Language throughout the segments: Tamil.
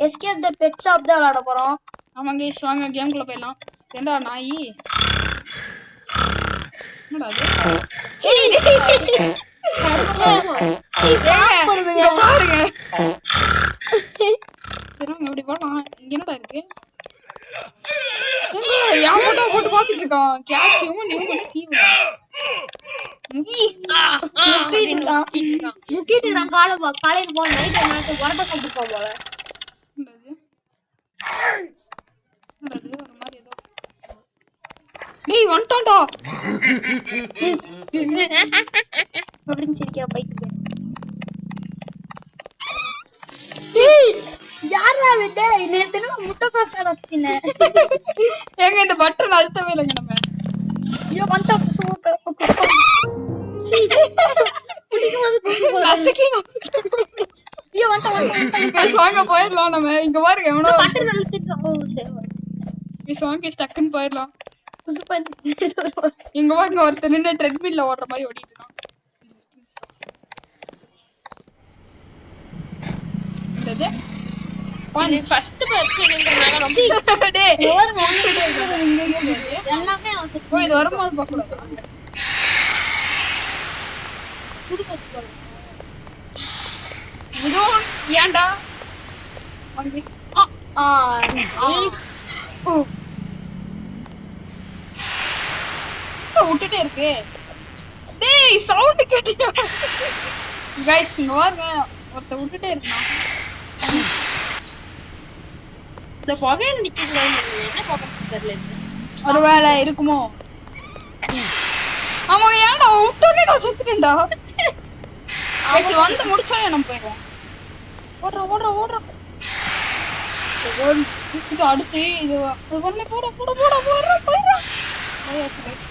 எஸ்கேப் தி பெட் ஷாப் தான் விளையாட போறோம். ஆமாங்க வாங்க கேம்குள்ள போயிடலாம். ஏண்டா நாயி என்னடா அது? பாருங்க சரிங்க இப்படி போலாம். இங்க என்னடா இருக்கு? யான் போட்டோ போட்டு பாத்துட்டு இருக்கான். கேட்சியும் நீ பண்ணி தீவுடா முக்கிட்டு இருக்கான். காலையில போன நைட் எனக்கு உரட்ட சாப்பிட்டு போல. ஒரு மாதிரி ஏதோ டேய் வந்துட்டான்டா அப்படின்னு சிரிக்கிற பைக்கு. டேய் யாரா விட நேத்து முட்டைக்கோஸ் அடத்தினே. ஏங்க இந்த பட்டன் அழுத்தவே இல்லைங்க நம்ம. ஐயோ வந்துட்டா சூப்பர். ஐயோ வந்துட்டா வாங்க போயிடலாம் நம்ம. இங்க பாருங்க எவனோ பட்டன் அழுத்திட்டான். வாங்க டக்குன்னு போயிடலாம். இங்க பாருங்க ஒருத்தர் நின்று ட்ரெட்மில்ல ஓடுற மாதிரி ஓடிட்டு இருக்கான். ஃபர்ஸ்ட் பர்சன்ங்கறனால ரொம்ப டேய் ஓவர் மவுண்ட் எல்லாமே ஓ இது வரும்போது பார்க்கல. புது பஸ் போல. இதோ ஏன்டா வாங்க விட்டுட்டே இருக்கு. டேய் சவுண்ட் கேட்டியா गाइस இங்க வாங்க ஒருத்த விட்டுட்டே இருக்கான். இந்த புகையில நிக்குதுல என்ன புகை தெரியல. ஒருவேளை இருக்குமோ? ஆமா ஏன்டா விட்டோனே நான் செத்துட்டேன்டா. गाइस வந்து முடிச்சோனே நம்ம போயிடுவோம். ஓடுறா ஓடுறா ஓடுறா. இது அடுத்து இது ஒண்ணே போட போட போட போடுறா போயிடுறா. गाइस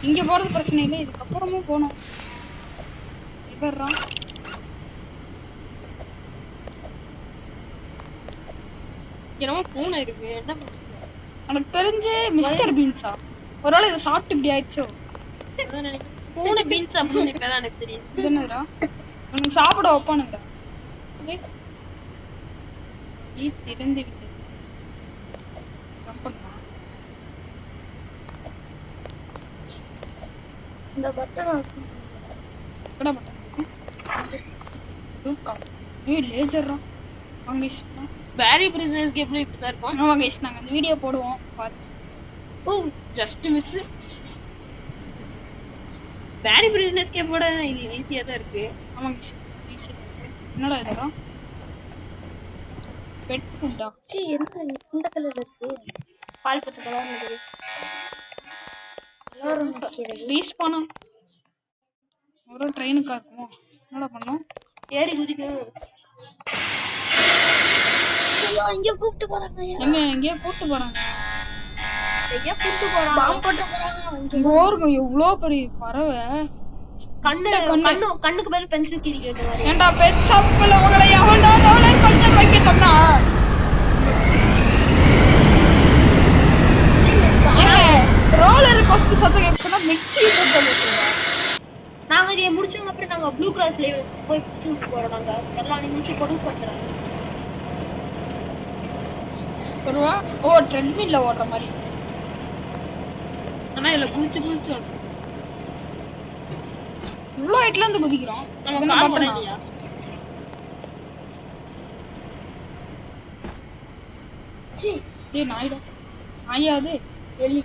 இங்க போறது பிரச்சனை இல்லை. இதுக்கு அப்புறமும் போணும். இவர்றா என்னமோ பூனை இருக்கு. என்ன பூனை? எனக்கு தெரிஞ்சு மிஸ்டர் பீன்ஸா ஒருவேளை இதை சாப்பிட்டு இப்படி ஆயிடுச்சோ. பூனை பீன்ஸ் அப்படின்னு இப்பதான் எனக்கு தெரியும். இது என்னடா உனக்கு சாப்பிட வைப்பானுங்கடா. நீ திறந்து விட்டது இந்த பட்டன் கடை பட்டன் ஏய் லேசர்ரா. வாங்க பேரி பிரிசனர்ஸ் கேம்ல இப்படி தான் இருக்கும். வாங்க நாங்க அந்த வீடியோ போடுவோம் பாருங்க. ஓ ஜஸ்ட் மிஸ். பேரி பிரிசனர்ஸ் கேமோட ஈஸியா தான் இருக்கு. ஆமாங்க என்னடா இதெல்லாம் பெட் ஃபுட்டா? என்ன இந்த கலர்ல இருக்கு? பால் பச்சை கலர்ல இருக்கு. ப்ளீஸ் போனா ஒரு ட்ரெயினுக்கா இருக்குமோ? என்னடா பண்ணோம்? ஏறி குதிக்கணும். ஐயோ இங்க கூப்பிட்டு போறாங்க. எங்கேயோ கூப்பிட்டு போறாங்க. எங்கேயோ கூப்பிட்டு போறாங்க. பாம்பு போட்டு போறாங்க. இங்க ஓருங்க எவ்வளோ பெரிய பறவை. கண்ணுக்கு மேல பென்சில் கிழிக்கிறது மாதிரி. ஏண்டா பெட் ஷாப்ல உங்களை எவன்டா ரோலர் கோஸ்டர் வைக்க சொன்னா? ரோலர் கோஸ்டர் சத்தம் கேட்கணும்னா மிக்ஸி போட்டு வைக்கிறோம். நாங்க இதை முடிச்சோம். அப்புறம் நாங்க ப்ளூ கிராஸ்ல போய் பிடிச்சு போறோம். நாங்க எல்லாம் முடிச்சு கொடு பண்றோம். ஒருவா ஓ ட்ரெட்மில்ல ஓடுற மாதிரி. ஆனா இதுல குதிச்சு இவ்வளோ ஹைட்ல இருந்து குதிக்கிறோம். நம்ம கால் பண்ண இல்லையா? ஏய் நாய்டா நாயாது எலி.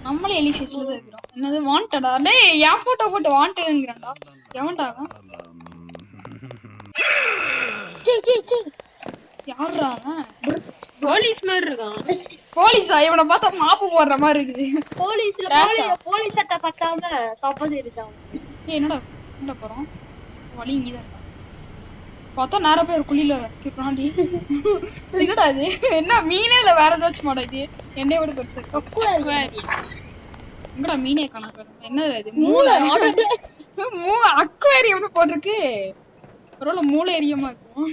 நம்மளே எலி சைஸ்ல தான் இருக்கிறோம். என்னது வாண்டடா? டேய் என் போட்டோ போட்டு வாண்டட்ங்கறடா. எவன்டா அவன்? யாரா அவன்? போலீஸ் மாதிரி இருக்கான். போலீஸா? இவனை பார்த்தா மாப்பு போடுற மாதிரி இருக்குது. போலீஸ் சட்டை பத்தாம தப்பது இருக்கான். ஏய் என்னடா போறோம்? வழி இங்கதான் இருக்கா. பார்த்தா நேரா போய் ஒரு குழியில கிட்டாண்டி. என்னடா இது? என்ன மீனே இல்ல வேற ஏதாச்சும் மாடாது? என்னைய விட பெருசு. எங்கடா மீனே காணோம். என்னடா இது? மூளை அக்வேரியம்னு போட்டிருக்கு. ஒருவேளை மூளை எரியமா இருக்கும்.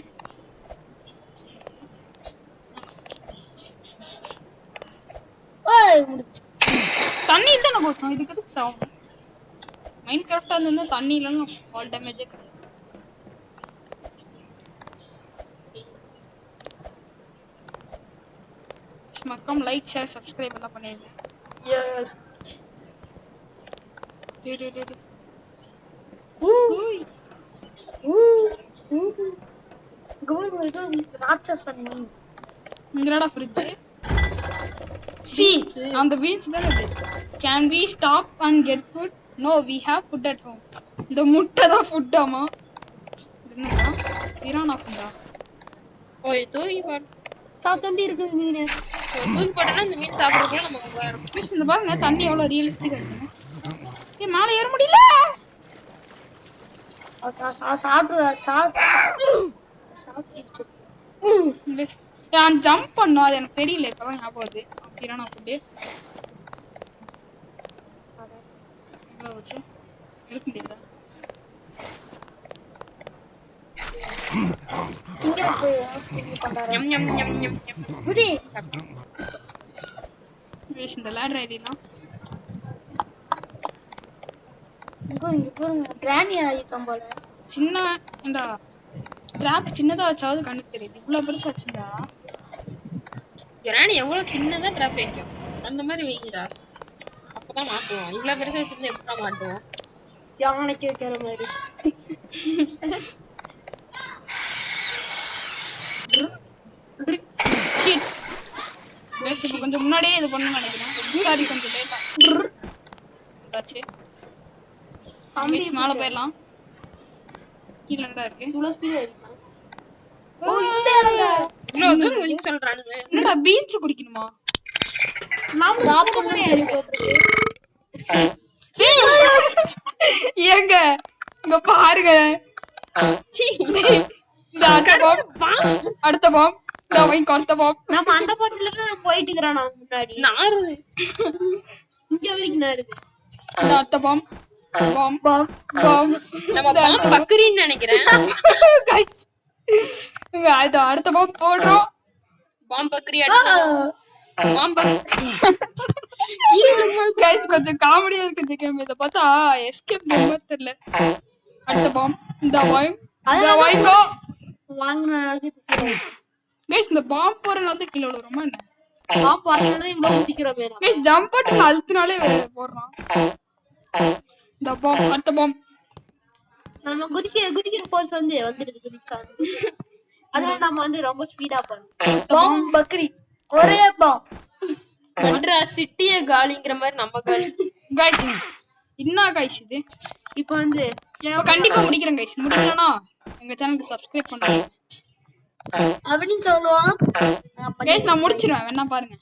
தண்ணி தானே போச்சோம். இதுக்கு எதுக்கு சவுண்ட்? மைண்ட் கிராஃப்டா இருந்தா தண்ணி இல்லைன்னா ஆல் டேமேஜே கிடையாது. மக்கம் லைக் ஷேர் சப்ஸ்கிரைப் எல்லாம் பண்ணிருங்க. எஸ் டேய் டேய் டேய் ஊ ஓய் ஊ ஊ கோல் இது ராட்சசன் மீன் இங்கடா ஃப்ரிட்ஜ் சி அந்த வீல்ஸ் தான் இது. Can we stop and get food? No, we have food at home. இந்த முட்டை தான் ஃபுட்டாமா. என்னடா பிரானா ஃபுட்டா? ஓய் தூக்கி போட்டு சாப்பிட்டு இருக்குது மீன். தூக்கி போட்டா இந்த மீன் சாப்பிடுறதுக்கு நமக்கு வரும். ப்ளீஸ் இந்த பாருங்க தண்ணி எவ்வளவு ரியலிஸ்டிக்கா இருக்குன்னு. ஏய் மேலே ஏற முடியல. நான் ஜம்ப் பண்ணோம் அது எனக்கு தெரியல இப்பதான் ஞாபகம் வருது. பிரானா ஃபுட்டு இவ்வளவு வச்சு எடுக்க முடியல. ஞம் ஞம் ஞம் ஞம் ஞம். குதி. ப்ளீஸ் இந்த லேடர் ஐடிலாம் இங்க பாருங்க கிரானி ஆயிட்டோம் போல. சின்ன ஏண்டா ட்ராப் சின்னதா வச்சாவது கண்ணுக்கு தெரியுது. இவ்வளவு பெருசா வச்சிருந்தா கிராணி எவ்வளவு சின்னதா ட்ராப் வைக்கும் அந்த மாதிரி வைங்கடா. அப்பதான் மாட்டுவோம். இவ்வளவு பெருசா வச்சிருந்தா எப்படா மாட்டுவோம்? யானைக்கு வைக்கிற மாதிரி. ஷிட் கைஸ் இப்போ கொஞ்சம் முன்னாடியே இது பண்ணனும்னு நினைக்கிறேன். சாரி கொஞ்சம் லேட்டா ஆச்சு. கைஸ் மேலே போயிடலாம். கீழே என்னடா இருக்கு? இவ்வளவு ஸ்பீடா இருக்கு. ஓ இந்த இடங்க இவ்வளவு தூரம் ஒதுக்கி சொல்றானுங்க. என்னடா பீச் குடிக்கணுமா? நாம சாப்பிடவே ஏங்க இங்க பாருங்க. இந்த அடுத்த பாம் இந்த வைங்க அடுத்த பாம். நம்ம அந்த பாட்டுல தான் போயிட்டு இருக்கறோம் நான் முன்னாடி. நாறுது. இங்க வரைக்கும் நாடுது. இந்த அடுத்த பாம் பாம் பாம் பாம். நம்ம பாம் பக்கரின்னு நினைக்கிறேன். கைஸ் அது அடுத்த பாம் போடுறோம். Bomb Bakri அடிச்சோம். Bomb Bakri. Guys கொஞ்சம் காமெடியா இருக்கு இந்த கேம். இத பார்த்தா எஸ்கேப் பண்ணவே தெரியல. அடுத்த பாம் இந்த பாம் இந்த வைங்கோ வாங்குனால கைஸ் இந்த பாம் போறனால தான் கீழ விழுறோமா என்ன? பாம் போறனால இவ்வளவு குதிக்கிறோமே நாம. கைஸ் ஜம்ப் பண்ணி அழுத்துனாலே வெளிய போறோம். இந்த பாம் அடுத்த பாம் நம்ம குதிக்கிற ஃபோர்ஸ் வந்துடுது குதிச்சா. அதனால நம்ம ரொம்ப ஸ்பீடா பண்ணோம். பாம் பக்ரி ஒரே பாம் மட்ரா சிட்டியே காலிங்கிற மாதிரி நம்ம காலி. கைஸ் என்ன கைஸ் இது? இப்போ இப்ப கண்டிப்பா முடிக்கிறேன் கைஸ். முடிக்கலனா எங்க சேனலுக்கு சப்ஸ்கிரைப் பண்ணுங்க. அப்படின்னு சொல்லுவான். கைஸ் நான் முடிச்சிடுவேன் வேணா பாருங்க.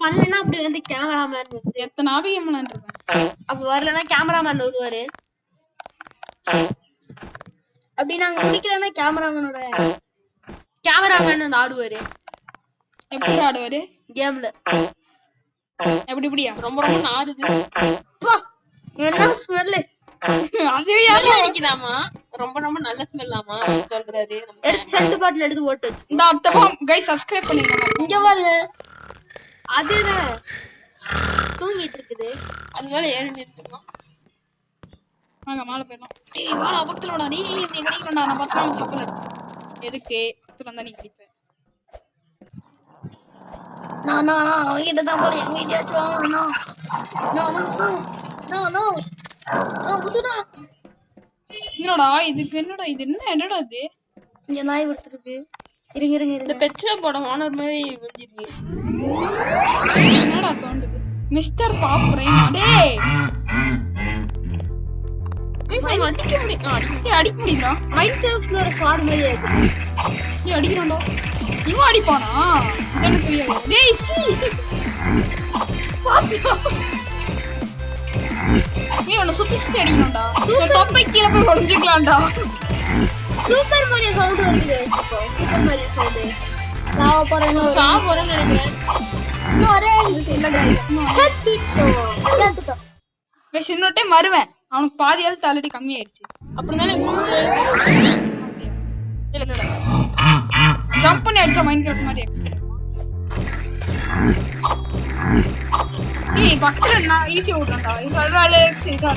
பண்ணலனா அப்படி கேமராமேன் எத்தனை ஆபியம் விளையாண்டுருப்பேன். அப்ப வரலனா கேமராமேன் வருவாரு. அப்படி நாங்க முடிக்கலன்னா கேமராமேனோட கேமராமேன் ஆடுவாரு. எப்படி ஆடுவாரு கேம்ல? எப்படி இப்படியா? ரொம்ப ரொம்ப நாறுது. என்ன ஸ்மெல்? அது ஸ்மெல் அடிக்குதாமா? ரொம்ப ரொம்ப நல்ல ஸ்மெல்லாமா சொல்றாரு. எடுத்து சென்ட் பாட்டில் எடுத்து போட்டு வச்சு. இந்த அடுத்த பாம் கைஸ் சப்ஸ்கிரைப் பண்ணுங்க. இங்க பாருங்க அதுதான் தூங்கிட்டு இருக்குது. அது மேல ஏறி நின்னுட்டோம். வாங்க மேல போயிடலாம். ஏய் வாடா பக்கத்துல வாடா. நீ கடிக்கறடா. நான் பக்கத்துல சப்பல் எதுக்கு பக்கத்துல வந்தா நீ கடிப்ப. நான் அவங்கிட்ட தான் போறேன். எங்க ஏதாச்சும் நோ புதுடா. என்னடா இதுக்கு என்னடா இது என்னடா இது? இங்க நாய் விட்டுருக்கு. இருங்க இந்த பெட் ஷாப்போட ஓனர் மாதிரி வந்துருக்கு. என்னடா சவுண்ட் இது? மிஸ்டர் பாப்ரேன். டேய் கைஸ் அடிக்க முடியும். அடிக்க முடியுதா? மைன்கிராஃப்ட்ல ஒரு ஸ்வாட் மாதிரி இருக்கு. நீ அடிக்கறானடா. இவன் அடிப்பானா? எனக்கு தெரியாது. டேய் நீ உன்னை சுத்தி அடிக்கணும்டா. தொப்பை கீழே போய் உடஞ்சிக்கலாம்டா. சூப்பர் மாரியோ சவுண்ட் வருது. Super Mario sound. நான் போறேன்னு சாப்பிடுறேன்னு நினைக்கிறேன். ஒரே இல்ல கைஸ் சேர்த்துட்டோம். கைஸ் இன்னொரு டைம் வருவேன். அவனுக்கு பாதி ஹெல்த் ஆல்ரெடி கம்மி ஆயிடுச்சு. அப்படினாலே ஜம்ப் பண்ணி அடிச்சா மைன்கிராஃப்ட் மாதிரி எக்ஸ்பிளைன். ஏய் பக்கத்துல நான் ஈஸியா ஓடுறேன்டா. இது அலெக்ஸ் இதா.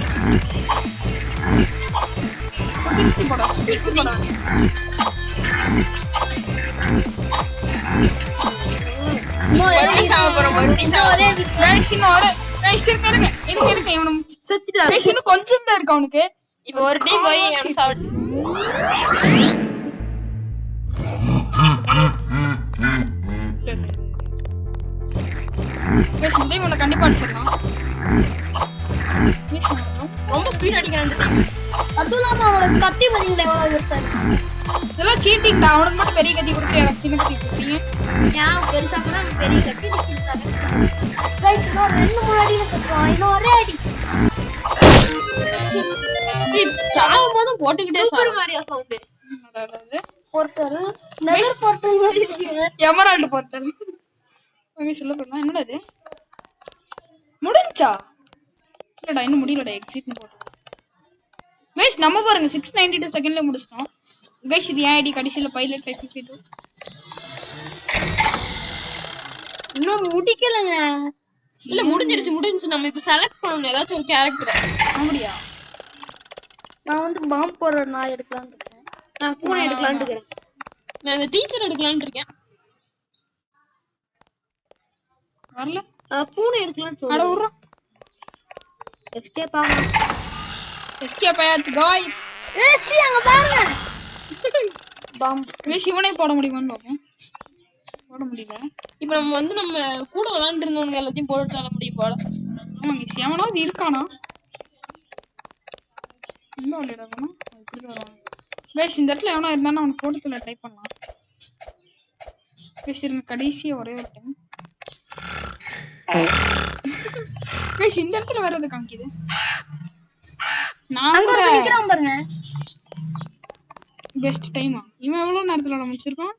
குதிச்சு போடா. குதிச்சு போடா. மறுபடியும் சாவ போறோம் மறுபடியும் சாவ ஒரே Guys, இன்னும் ஒரு guys, இருங்க இவனை செத்துடா. guys, இன்னும் கொஞ்சம் தான் இருக்கு அவனுக்கு. இப்போ ஒரு டைம் போய் அவன் சாப்பிட்டு Guys, இந்த time உன்னை கண்டிப்பா அடிச்சிடலாம். ரொம்ப ஸ்பீட் அடிக்கிறான் இந்த டைம். அதுவும் இல்லாம அவனோட கத்தி பாத்தீங்களா எவ்வளவு பெருசா இருக்கு. இதெல்லாம் cheating டா. அவனுக்கு மட்டும் பெரிய கத்தி கொடுக்குறியா, எனக்கு சின்ன கத்தி கொடுக்குறீங்க. ஏன் பெருசா போனா பெரிய கட்டி சின்னதா. கைஸ் இன்னும் 2-3 அடியில செத்துவான். இன்னும் ஒரே அடி. சாவும் போதும் போட்டுக்கிட்டே சூப்பர் சாவு. மாரியோ சவுண்ட். அதாவது போர்ட்டல் நெதர் போர்ட்டல் மாதிரி இருக்கு. Emerald portal. ஓகே சொல்ல போறேன். என்னடா இது? முடிஞ்சா? இல்லடா இன்னும் முடியலடா, எக்ஸிட்னு போட்டு. गाइस நம்ம பாருங்க 692 செகண்ட்ல முடிச்சிட்டோம். गाइस இது ஏன் ஐடி கடைசில பைலட் 552. இன்னும் முடிக்கலங்க. இல்ல முடிஞ்சிருச்சு. நம்ம இப்ப செலக்ட் பண்ணனும் ஏதாச்சும் ஒரு கேரக்டர். அப்படியா? நான் வந்து பாம்பு போடுற நாய் எடுக்கலாம்னு இருக்கேன். நான் பூனை எடுக்கலாம்னு இருக்கேன். நான் அந்த டீச்சர் எடுக்கலாம்னு இருக்கேன். வரல. பூனை எடுக்கலாம்னு அட சொல்றேன். உறா. எஸ்கேப் ஆகணும். எஸ்கேப் ஆயாச்சு गाइस. சி அங்க பாருங்க. பாம்பு. गाइस இவனே போட முடியுமான்னு பாப்போம். போட முடியல. இப்ப நம்ம கூட விளையாண்டு இருந்தவங்க எல்லாத்தையும் போட்டு தர முடியும் போல. ஆமா गाइस எவனாவது இருக்கானா? இந்த ஆளடா வேணும். இப்படி வரான். गाइस இந்த இடத்துல எவனா இருந்தானா அவன போட்டத்துல டைப் பண்ணலாம். गाइस இருங்க கடைசியா ஒரே ஒரு டைம். गाइस இந்த இடத்துல வேற எது காமிக்குது? அங்க நாங்க ஒருத்தன் நிக்கிறான் பாருங்க. பெஸ்ட் டைமா? இவன் எவ்வளவு நேரத்துல முடிச்சிருக்கான்?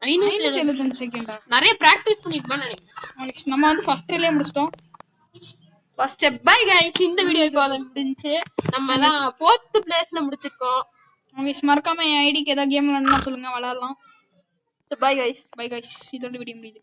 575 செகண்டா. நிறைய பிராக்டீஸ் பண்ணிருப்பான்னு நினைக்கிறேன். நம்ம வந்து ஃபர்ஸ்ட் டைம்லயே முடிச்சிட்டோம். First step by guys. இந்த வீடியோ இப்போ முடிஞ்சிச்சு. நம்ம எல்லாம் 4th பிளேஸ்ல முடிச்சிருக்கோம். गाइस மறக்காம என் ஐடிக்கு ஏதாவது கேம் விளையாடணும்னா சொல்லுங்க, விளையாடலாம். By guys. By guys. இதோட வீடியோ முடியுது.